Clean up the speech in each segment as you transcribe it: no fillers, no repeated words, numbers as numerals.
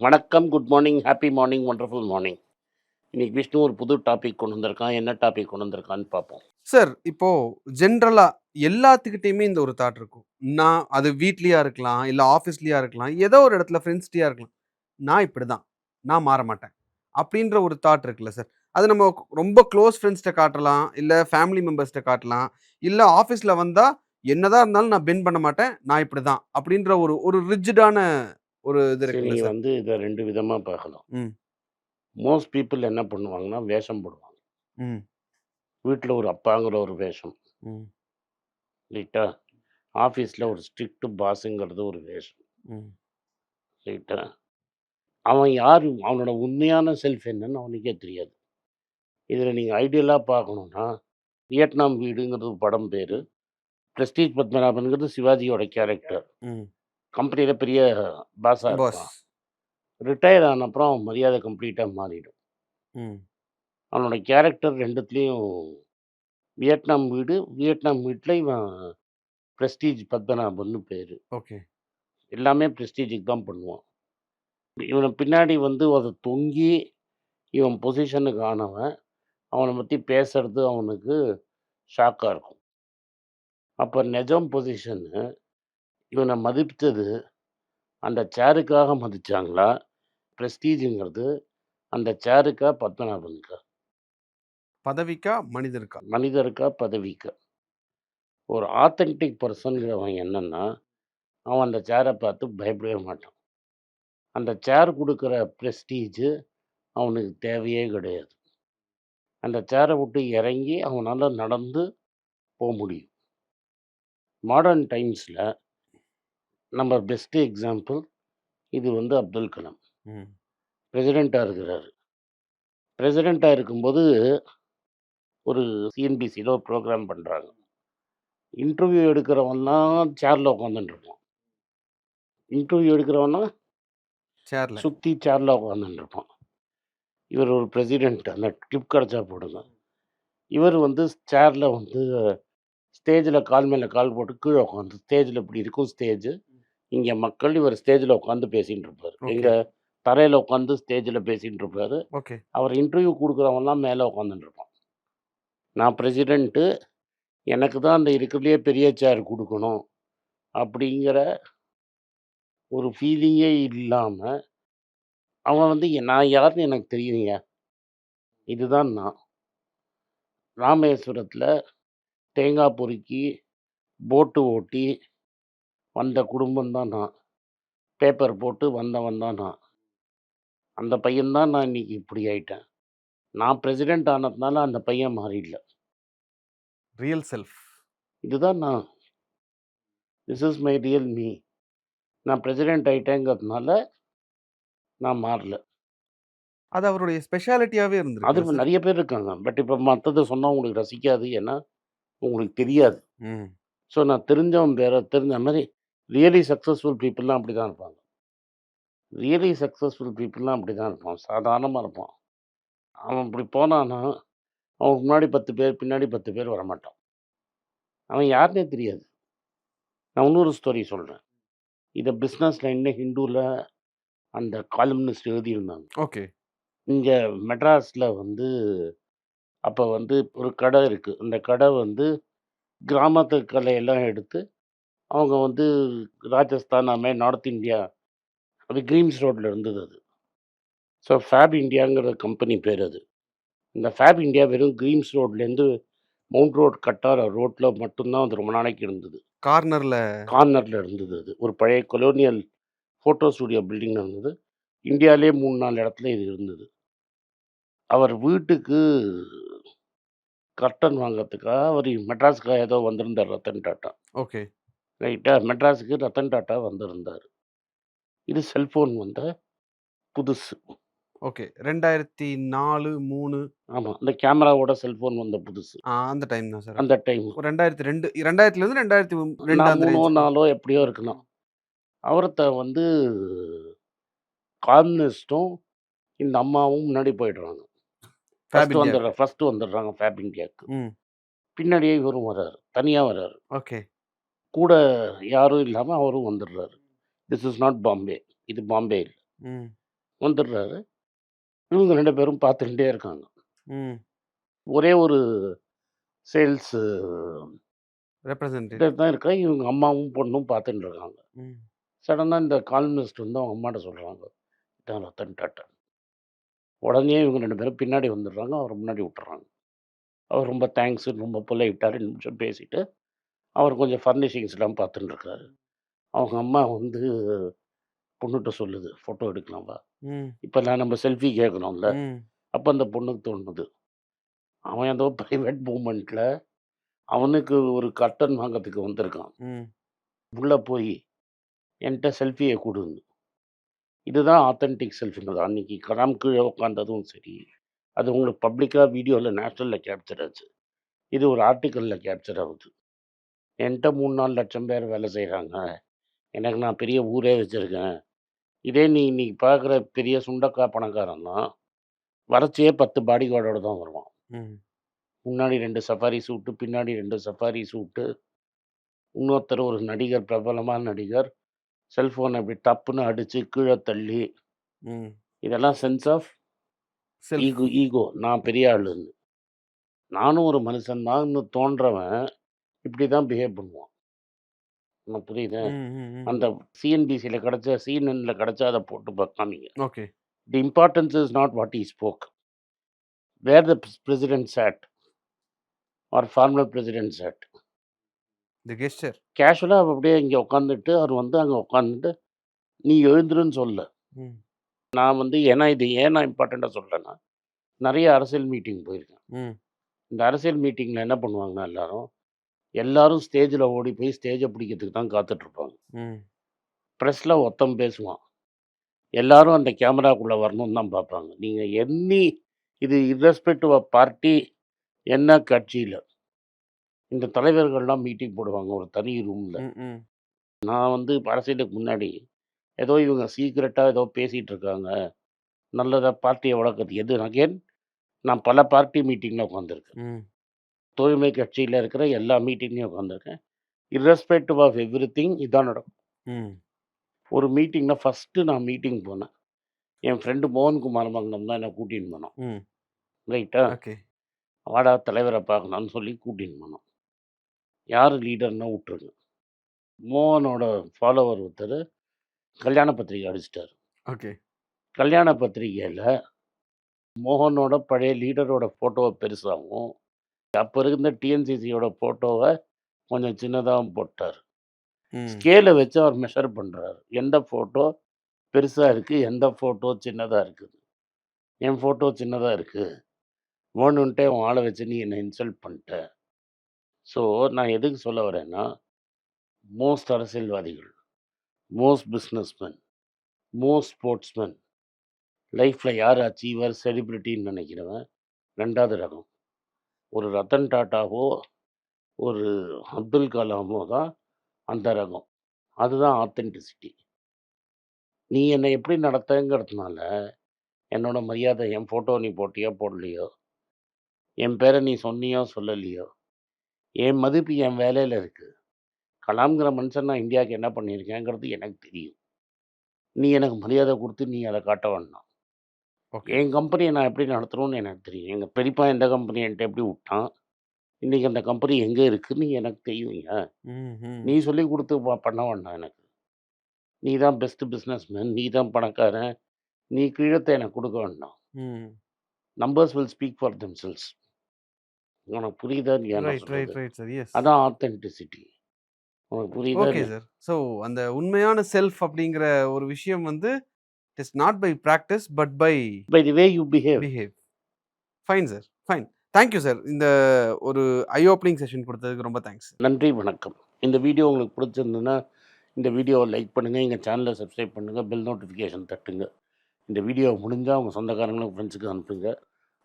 வணக்கம், good morning, happy morning, wonderful morning. இன்னைக்கு விஷ்ணு ஒரு புது டாபிக் கொண்டு வந்திருக்கான். என்ன டாபிக் கொண்டு வந்திருக்கான்னு பார்ப்போம். சார், இப்போ ஜென்ரலா எல்லாத்துக்கிட்டயுமே இந்த ஒரு தாட் இருக்கும். நான் அது வீட்லயா இருக்கலாம், இல்ல ஆஃபீஸ்லயா இருக்கலாம், ஏதோ ஒரு இடத்துல ஃப்ரெண்ட்ஸ்ட்டயா இருக்கலாம். நான் இப்படிதான். நான் மாற மாட்டேன். அப்படின்ற ஒரு தாட் இருக்குல்ல சார். அது நம்ம ரொம்ப க்ளோஸ் ஃப்ரெண்ட்ஸ்ட்ட காட்டலாம், இல்ல ஃபேமிலி மெம்பர்ஸ்ட்ட காட்டலாம், இல்ல ஆஃபீஸ்ல வந்தா என்னதான் இருந்தாலும் நான் பெண்ட் பண்ண மாட்டேன். நான் இப்படிதான். அப்படின்ற ஒரு ஒரு ரிஜிடான ஒரு இது சரி, இருக்குல்ல நீங்க சார். வந்து இத 2 விதமா பார்க்கலாம். ம், மோஸ்ட் பீப்பிள் என்ன பண்ணுவாங்கன்னா, வேஷம் போடுவாங்க. ம், வீட்ல ஒரு அப்பாங்கிற ஒரு வேஷம். ம், ரைட்டா? ஆஃபீஸ்ல ஒரு ஸ்ட்ரிக்ட் பாஸ்ங்கிறது ஒரு வேஷம். ம். ரைட்டா? அவன் யாரு? அவனோட உண்மையான செல்ஃப் என்னன்னு அவனுக்கே தெரியாது. இதில நீங்க ஐடியலா பார்க்கணும்னா, வியட்நாம் வீடுங்கிறது ஒரு படம் பேரு. பிரஸ்டீஜ் பத்மநாபன்ங்கிறது சிவாஜியோட கேரக்டர். ம். கம்பெனியில பெரிய பாஸா பாஸ். இருப்பான். ரிட்டயர் ஆன அப்புறம் அவன் மரியாதை கம்ப்ளீட்டா மாறிடும். ம். அவனோட கேரக்டர் 2த்துலயும் வியட்நாம் வீட்ல இவன் பிரஸ்டீஜ் பத்மநாபன்னு பேரு. ஓகே. எல்லாமே பிரஸ்டீஜுக்கு தான் பண்ணுவான். இவன பின்னாடி வந்து அத தொங்கி இவன் பொசிஷனுக்கு ஆனவன், அவன பத்தி பேசுறது அவனுக்கு ஷாக்கா இருக்கும். அப்ப நெஜம் பொசிஷனு இவன மதிச்சது அந்த சேருக்காக மதிச்சாங்களா? பிரஸ்டீஜ்ங்கிறது அந்த சேருக்கா, பத்மநாபனுக்கா? பதவிக்கா? மனிதருக்கா? மனிதருக்கா, பதவிக்கா? ஒரு ஆத்தென்டிக் பெர்சன்ங்கிறவன் என்னன்னா, அவன் அந்த சேர பார்த்து பயப்படவே மாட்டான். அந்த சேர் குடுக்குற பிரஸ்டீஜு அவனுக்கு தேவையே கிடையாது. அந்த சேர விட்டு இறங்கி அவனால நடந்து முடியும். மாடர்ன் டைம்ஸ்ல நம்ம பெஸ்ட் எக்ஸாம்பிள் இது வந்து அப்துல் கலாம். ம். பிரசிடென்ட்டா இருக்கிறாரு. பிரசிடென்ட்டா இருக்கும்போது ஒரு சிஎன்பிசில ஒரு புரோகிராம் பண்றாங்க. இன்டர்வியூ எடுக்கிறவன்லாம் சேர்ல உட்காந்துட்டு இருப்பான். இன்டர்வியூ எடுக்கிறவன்லாம் சேர்ல. சுத்தி சேர்ல உட்காந்துட்டு இருப்பான். இவர் ஒரு பிரசிடென்ட். அந்த கிளிப் கிடைச்சா போடுங்க. இவர் வந்து சேர்ல வந்து ஸ்டேஜ்ல கால் மேல கால் போட்டு கீழ உட்காந்து ஸ்டேஜ்ல இப்படி இருக்கும் ஸ்டேஜு. இங்க மக்கள் இவர் ஸ்டேஜ்ல உட்காந்து பேசிட்டு இருப்பாரு. எங்க ஓகே, தரையில உட்காந்து ஸ்டேஜ்ல பேசிட்டு இருப்பாரு. ஓகே. அவர் இன்டர்வியூ குடுக்குறவன்லாம் மேல உட்காந்துட்டு இருப்பான். நான் பிரசிடென்ட்டு. எனக்கு தான் அந்த இருக்கிறதுலயே பெரிய சேர் குடுக்கணும். அப்படிங்கிற ஒரு ஃபீலிங்கே இல்லாம, அவன் வந்து நான் யாருன்னு எனக்கு தெரியுங்க. இதுதான் நான். ராமேஸ்வரத்தில தேங்காய் பொறுக்கி, போட்டு ஓட்டி வந்த குடும்பம் தான் நான். பேப்பர் போட்டு வந்தவன் தான் நான். அந்த பையன் தான் நான் இன்னைக்கு இப்படி ஆயிட்டேன். நான் பிரசிடென்ட் ஆனதுனால அந்த பையன் மாறிடல. Real self. இதுதான் நான். This is my real me. நான் பிரசிடென்ட் ஆயிட்டேங்கிறதுனால நான் மாறல. அது அவருடைய ஸ்பெஷாலிட்டியாவே அது இருந்திருக்குல்ல சார்? நெறைய பேர் இருக்காங்க. பட் இப்ப மத்தத சொன்னா உங்களுக்கு ரசிக்காது. ஏன்னா, உங்களுக்கு தெரியாது. ம். ஸோ நான் தெரிஞ்சவன் பேர தெரிஞ்ச மாரி ரியலி சக்சஸ்ஃபுல் பீப்பிள்லாம் அப்படிதான் இருப்பாங்க. ரியலி சக்சஸ்ஃபுல் பீப்பிள்லாம் அப்படிதான் இருப்பான். சாதாரணமா இருப்பான். அவன் இப்படி போனான்னா, அவனுக்கு முன்னாடி 10 பேர், பின்னாடி 10 பேர் வரமாட்டான். அவன் யாருன்னே தெரியாது. நான் இன்னொரு ஸ்டோரி சொல்றேன். இத பிசினஸ் லைன்ல ஹிந்துல அந்த காலம்னிஸ்ட் எழுதியிருந்தாங்க. ஓகே. இங்க மெட்ராஸ்ல வந்து அப்ப வந்து ஒரு கடை இருக்கு. அந்த கடை வந்து கிராமத்து கலையெல்லாம் எடுத்து, அவங்க வந்து ராஜஸ்தான் அது மாரி நார்த் இந்தியா அது கிரீம்ஸ் ரோட்ல இருந்தது அது. ஸோ ஃபேப் இண்டியாங்கிற கம்பெனி பேர் அது. இந்த ஃபேப் இண்டியா வெறும் கிரீம்ஸ் ரோட்லேருந்து மவுண்ட் ரோட் கட்டார ரோட்ல மட்டும் தான் அது ரொம்ப நாளைக்கு இருந்தது. கார்னர்ல. கார்னர்ல இருந்தது அது. ஒரு பழைய கொலோனியல் ஃபோட்டோ ஸ்டுடியோ பில்டிங்ல இருந்தது. இந்தியாலயே 3, 4 இடத்துல இது இருந்தது. அவர் வீட்டுக்கு கர்டன் வாங்கறதுக்காக அவரு மெட்ராஸ்க்கு ஏதோ வந்திருந்தார் ரத்தன் டாட்டா. ஓகே, ரைட்டா? மெட்ராஸ்க்கு ரத்தன் டாட்டா வந்திருந்தாரு. இது செல்ஃபோன் வந்த புதுசு. ஓகே. 2004, 3 ஆமா. இந்த கேமராவோட செல்ஃபோன் வந்த புதுசு. அந்த டைம் தான் சார். அந்த டைம். ஒரு 2002 2000லேருந்து 2002 நான் அந்த 3ஓ, ரேஞ்ச். 4ஓ எப்படியோ இருக்கலாம். அவர்ட்ட வந்து காம்யூனிஸ்ட்டும், இந்த அம்மாவும் முன்னாடி போயிடுறாங்க. ஃபேப் இண்டியாக்கு. ஃபர்ஸ்ட்டு வந்துடுறாங்க ஃபேப் இண்டியாக்கு. ம். பின்னாடியே இவரும் வராரு. தனியா வராரு. ஓகே. கூட யாரும் இல்லாம அவரும் வந்துடுறாரு. This is not Bombay. இது பாம்பே இல்ல. ம். வந்துடுறாரு. இவங்க 2 பேரும் பார்த்துக்கிட்டே இருக்காங்க. ம். ஒரே ஒரு சேல்ஸ் ரெப்ரசன்டேட்டிவ். தான் இருக்கா. இவங்க அம்மாவும், பொண்ணும் பார்த்துட்டு இருக்காங்க. ம். சடனா இந்த கால்மினிஸ்ட் வந்து அவங்க அம்மாட்ட சொல்றாங்க. இதான் ரத்தன் டாட்டா. உடனே இவங்க 2 பேரும் பின்னாடி வந்துடுறாங்க. அவர முன்னாடி விட்டுர்றாங்க. அவர் ரொம்ப தேங்க்ஸ் ரொம்ப பொலைட்டா 2 நிமிஷம் பேசிட்டு, அவர் கொஞ்சம் ஃபர்னிஷிங்ஸ்லாம் பார்த்துட்டு இருக்காரு. அவங்க அம்மா வந்து பொண்ணுட்ட சொல்லுது, "ஃபோட்டோ எடுக்கலாம் வா." ம். இப்பலாம் நம்ம செல்ஃபி கேட்குறோம்ல. ம். அப்ப அந்த பொண்ணுக்கு தோணுது. அவன் ஏதோ பிரைவேட் மூவ்மெண்ட்ல அவனுக்கு ஒரு கர்டன் வாங்கறதுக்கு வந்திருக்கான். ம். உள்ள போய் என்ட்ட செல்ஃபிய குடுன்னு. இதுதான் ஆத்தென்டிக் செல்ஃபிங்கிறது. அன்னைக்கு கலாம் கீழ உட்காந்ததும் சரி, அது உங்களுக்கு பப்ளிக்கா வீடியோல நேஷனல்ல கேப்சர் ஆச்சு. இது ஒரு ஆர்டிக்கல்ல கேப்சர் ஆகுது. என்ட்ட 3, 4 லட்சம் பேர் வேலை செய்றாங்க. எனக்கு நான் பெரிய ஊரே வச்சிருக்கேன். இதே நீ இன்னைக்கு பார்க்குற பெரிய சுண்டக்கா பணக்காரன்லாம், வரச்சே 10 பாடி கார்டோட தான் வருவான். ம். முன்னாடி 2 சஃபாரி சூட்டு, பின்னாடி 2 சஃபாரி சூட்டு. இன்னொருத்தர் ஒரு நடிகர், பிரபலமான நடிகர். செல்ஃபோன இப்படி டப்புன்னு அடிச்சு கீழ தள்ளி, ம். இதெல்லாம் சென்ஸ் ஆஃப் செல்ஃப். ஈகோ. நான் பெரிய ஆளுன்னு. நானும் ஒரு மனுஷன் தான்னு தோன்றவன், இப்படி தான் பிஹேவ் பண்ணுவான். உனக்கு புரியுதா? ம். ம். ம். அந்த சிஎன்பிசில கிடைச்ச, சிஎன்என்ல கிடைச்சா அத போட்டு காமிங்க. Okay. The importance is not what he spoke. Where the president sat or former president sat. The gesture. கேஷுவலா அப்படியே இங்க உட்காந்துட்டு, அவர் வந்து அங்க உட்காந்துட்டு, "நீ எழுந்துருன்னு" சொல்லல. ம். நான் வந்து இது ஏன் நான் இம்பார்ட்டன்ட்டா சொல்றேன்னா, நெறைய அரசியல் மீட்டிங் போயிருக்கேன். ம். இந்த அரசியல் மீட்டிங்ல என்ன பண்ணுவாங்கன்னா எல்லாரும் ஸ்டேஜ்ல ஓடி போய் ஸ்டேஜ பிடிக்கிறதுக்கு தான் காத்துட்டு இருப்பாங்க. ம். பிரஸ்ல ஒருத்தன் பேசுவான். எல்லாரும் அந்த கேமராக்குள்ள வரணும்னு தான் பார்ப்பாங்க. நீங்க இது இர்ரெஸ்பெக்டிவ் ஆஃப் பார்ட்டி என்ன கட்சியில. இந்த தலைவர்கள்லாம் மீட்டிங் போடுவாங்க ஒரு தனி ரூம்ல. ம். ம். நான் வந்து அரசியலுக்கு முன்னாடி, ஏதோ இவங்க சீக்ரெட்டா ஏதோ பேசிட்டு இருக்காங்க. நல்லதா பார்ட்டிய வளர்க்கறது அகைன் நான் பல பார்ட்டி மீட்டிங்ல உட்காந்துருக்கேன். ம். தூய்மை கட்சியில இருக்கிற எல்லா மீட்டிங்லயும் உட்காந்துருக்கேன். இர்ரெஸ்பெக்டிவ் ஆஃப் எவ்ரிதிங் இதான் நடக்கும். ம். ஒரு மீட்டிங்ல ஃபர்ஸ்ட்டு நான் மீட்டிங் போனேன். என் ஃப்ரெண்டு மோகன்குமார் மங்கலம் தான் என்ன கூட்டின்னு போனான். ம். ரைட்டா? ஓகே. வாடா தலைவர பார்க்கலாம்னு சொல்லி கூட்டின்னு போனான். யாரு லீடர்ன்னா வுட்டுருங்க. மோகனோட ஃபாலோவர் ஒருத்தரு கல்யாண பத்திரிக்கை அடிச்சுட்டாரு. ஓகே. கல்யாண பத்திரிக்கையில மோகனோட பழைய லீடரோட ஃபோட்டோவ பெருசாவும், அப்ப இருந்த டிஎன்சிசியோட ஃபோட்டோவ கொஞ்சம் சின்னதாவும் போட்டாரு. ம். ஸ்கேல வச்சு அவர் மெஷர் பண்றாரு. எந்த ஃபோட்டோ பெருசா இருக்கு, எந்த ஃபோட்டோ சின்னதா இருக்குது. என் ஃபோட்டோ சின்னதா இருக்கு. வேணுன்ட்டே உன் ஆள வச்சு நீ என்ன இன்சல்ட் பண்ணிட்ட. ஸோ நான் எதுக்கு சொல்ல வரேன்னா, மோஸ்ட் அரசியல்வாதிகள், மோஸ்ட் பிசினஸ்மேன், மோஸ்ட் ஸ்போர்ட்ஸ்மேன் லைஃப்ல யார் அச்சீவர், செலிபிரிட்டின்னு நினைக்கிறவன் 2வது ரகம். ஒரு ரத்தன் டாட்டாவோ, ஒரு அப்துல் கலாமோ தான் அந்த ரகம். அதுதான் ஆத்தென்டிசிட்டி. நீ என்னை எப்படி நடத்தங்கிறதுனால, என்னோட மரியாதை என் ஃபோட்டோ நீ போட்டியோ, போடலையோ, என் பேர நீ சொன்னியோ, சொல்லலையோ, என் மதிப்பு என் வேலையில இருக்கு. கலாம்ங்கிற மனுஷன் நான் இந்தியாவுக்கு என்ன பண்ணியிருக்கேங்கிறது எனக்கு தெரியும். நீ எனக்கு மரியாதை குடுத்து நீ அத காட்ட வேண்டாம். ஓகே. என் கம்பெனிய நான் எப்படி நடத்தணும்னு எனக்கு தெரியும். எங்க பெரியப்பா எந்த கம்பெனி என்ட்ட எப்படி விட்டான், இன்னைக்கு அந்த கம்பெனி எங்க இருக்குன்னு எனக்கு தெரியும்யா. ம். ம். நீ சொல்லிக் குடுத்து பண்ண வேண்டாம் எனக்கு. நீ தான் பெஸ்ட் பிசினஸ்மேன், நீ தான் பணக்காரன், நீ கீழத்த எனக்கு குடுக்க வேண்டாம். ம். Numbers will speak for themselves. உனக்கு புரியுதா இல்லையா நான் ரைட், ரைட், சொல்றது? Right sir. எஸ். அதான் ஆத்தென்டிசிட்டி. உனக்கு புரியுதா ஓகே இல்லையா? சார். ஸோ அந்த உண்மையான செல்ஃப் அப்படிங்கிற ஒரு விஷயம் வந்து it is not by practice but by by the way you behave. Behave. Fine sir. Fine. Thank you sir. இந்த ஒரு ஐ ஓப்பனிங் செஷன் கொடுத்ததுக்கு ரொம்ப தேங்க்ஸ். நன்றி, வணக்கம். இந்த வீடியோ உங்களுக்கு பிடிச்சிருந்ததுன்னா, இந்த வீடியோவை லைக் பண்ணுங்க, எங்க சேனலை சப்ஸ்கிரைப் பண்ணுங்க, பெல் நோட்டிஃபிகேஷன் தட்டுங்க. இந்த வீடியோ முடிஞ்சா உங்க சொந்தக்காரங்களுக்கு, ஃப்ரெண்ட்ஸுக்கு அனுப்புங்க.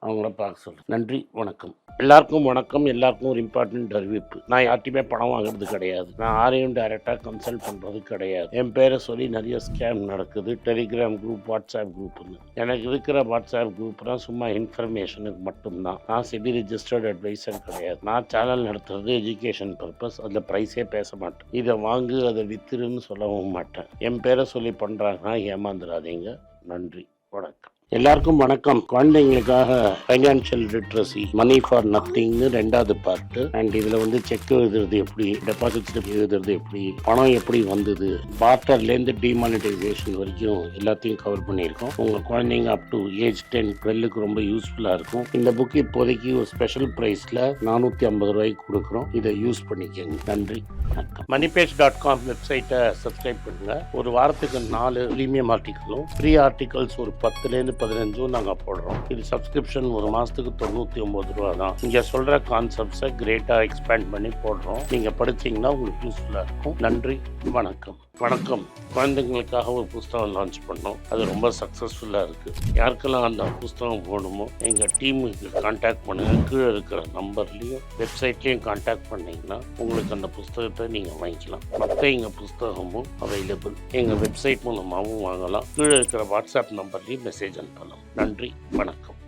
அவங்கள பார்க்க சொல்லுங்க. நன்றி, வணக்கம். எல்லாருக்கும் வணக்கம். எல்லாருக்கும் ஒரு இம்பார்ட்டன்ட் அறிவிப்பு. நான் யார்ட்டையுமே பணம் வாங்குறது கிடையாது. நான் யாரையும் டைரெக்டாக கன்சல்ட் பண்ணுறது கிடையாது. என் பேரை சொல்லி நிறைய ஸ்கேம் நடக்குது. டெலிகிராம் குரூப், வாட்ஸ்அப் குரூப்னு. எனக்கு இருக்கிற வாட்ஸ்அப் குரூப்லாம் சும்மா இன்ஃபர்மேஷனுக்கு மட்டும்தான். நான் செபி ரிஜிஸ்டர்ட் அட்வைசர் கிடையாது. நான் சேனல் நடத்துறது எஜுகேஷன் பர்பஸ். அதில் ப்ரைஸே பேச மாட்டேன். இதை வாங்கு, அதை வித்துருன்னு சொல்லவும் மாட்டேன். என் பேரை சொல்லி பண்ணுறாங்கன்னா ஏமாந்துடாதீங்க. நன்றி. வணக்கம். எல்லாருக்கும் வணக்கம். குழந்தைங்களுக்காக ஃபைனான்ஷியல் லிட்ரஸி மணி ஃபார் நத்திங்னு 2வது பார்ட்டு. அண்ட் இதில் வந்து செக் எழுதுறது எப்படி, டெபாசிட் ஸ்லிப் எழுதுறது எப்படி, பணம் எப்படி வந்தது, பார்ட்டர்லேருந்து டிமானிட்டைசேஷன் வரைக்கும் எல்லாத்தையும் கவர் பண்ணியிருக்கோம். உங்கள் குழந்தைங்க அப் டு ஏஜ் 10-12க்கு ரொம்ப யூஸ்ஃபுல்லாக இருக்கும். இந்த புக் இப்போதைக்கு ஒரு ஸ்பெஷல் ப்ரைஸில் 450 ரூபாய்க்கு கொடுக்குறோம். இதை யூஸ் பண்ணிக்கோங்க. நன்றி, வணக்கம். moneypage.com வெப்சைட்டை சப்ஸ்கிரைப் பண்ணுங்கள். ஒரு வாரத்துக்கு 4 ப்ரீமியம் ஆர்டிக்கலும் ஃப்ரீ ஆர்டிகல்ஸ் ஒரு 10லேருந்து 15 நாங்கள் போடுறோம். இது சப்ஸ்கிரிப்ஷன் ஒரு மாதத்துக்கு 99 ரூபா தான். இங்கே சொல்கிற கான்செப்ட்ஸை கிரேட்டாக எக்ஸ்பேண்ட் பண்ணி போடுறோம். நீங்கள் படிச்சிங்கன்னா உங்களுக்கு யூஸ்ஃபுல்லாக இருக்கும். நன்றி, வணக்கம். வணக்கம். குழந்தைங்களுக்காக ஒரு புஸ்தகம் லான்ச் பண்ணோம். அது ரொம்ப சக்ஸஸ்ஃபுல்லாக இருக்குது. யாருக்கெல்லாம் அந்த புஸ்தகம் போகணுமோ எங்கள் டீமுக்கு கான்டாக்ட் பண்ணுங்கள். கீழே இருக்கிற நம்பர்லேயும் வெப்சைட்லேயும் கான்டாக்ட் பண்ணிங்கன்னா உங்களுக்கு அந்த புஸ்தகத்தை நீங்கள் வாங்கிக்கலாம். மற்ற எங்கள் புஸ்தகமும் அவைலபிள். எங்கள் வெப்சைட் மூலமாகவும் வாங்கலாம். கீழே இருக்கிற வாட்ஸ்அப் நம்பர்லேயும் மெசேஜ் அனுப்பலாம். நன்றி, வணக்கம்.